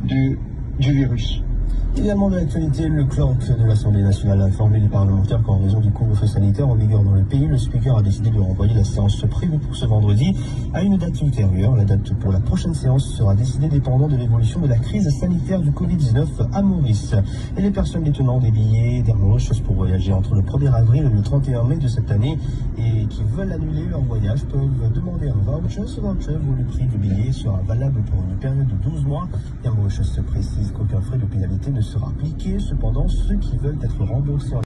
du virus. Également de l'actualité, le clerc de l'Assemblée nationale a informé les parlementaires qu'en raison du couvre-feu sanitaire en vigueur dans le pays, le Speaker a décidé de renvoyer la séance prévue pour ce vendredi à une date ultérieure. La date pour la prochaine séance sera décidée dépendant de l'évolution de la crise sanitaire du Covid-19 à Maurice. Et les personnes détenant des billets d'Air Mauritius pour voyager entre le 1er avril et le 31 mai de cette année et qui veulent annuler leur voyage peuvent demander un voucher. Ce voucher vaut le prix du billet sera valable pour une période de 12 mois. Air Mauritius précise qu'aucun frais de pénalité ne sera appliqué. Cependant, ceux qui veulent être remboursés